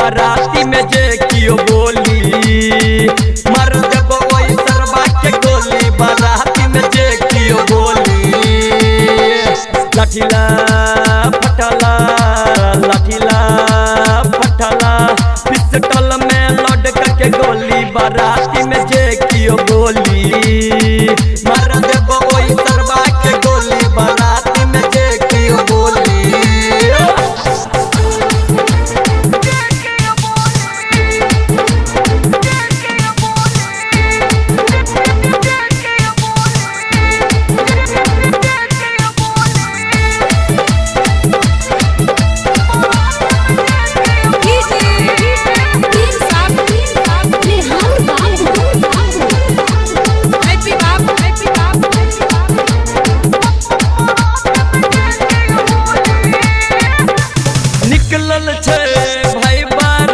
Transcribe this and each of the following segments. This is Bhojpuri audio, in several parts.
बाराती में जे कियो बोली मार देबो ओई सरवा के गोली बाराती में जे कियो बोली लाठीला फटला लाठीला फटला पिस्टल में लोड करके गोली बाराती में जे कियो बोली मार देबो ओई सरवा के गोली बाराती में जे कियो बोली निकलल छे भाई बार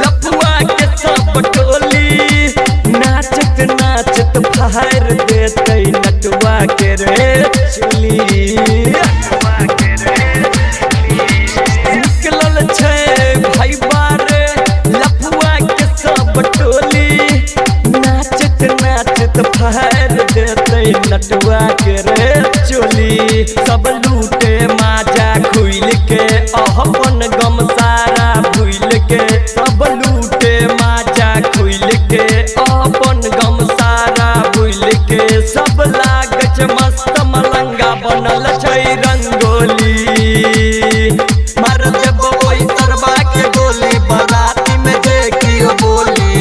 लफुआ के सब टोली नाचत नाचत फाड़ देते नटुआ के रे चुली निकलल छे भाई बार लफुआ के सब टोली नाचत नाचत फाड़ देते नटुआ के रे चुली सब लूटे माजा खुल के अपन गम सारा भूल के सब लूटे माजा खुल के अपन गम सारा भूल के सब लागछ मस्त मलंगा बनल छै रंगोली मार देबो ओई सरवा के गोली बाराती में जे कियो बोली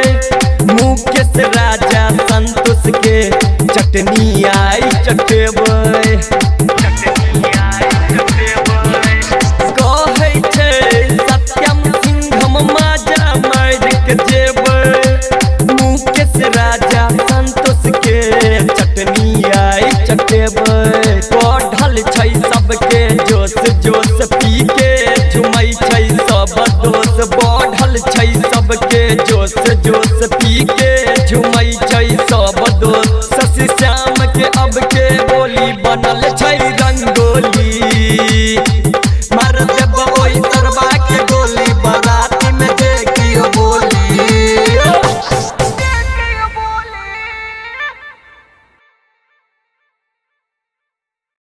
मुकेश राजा संतोष के चटनी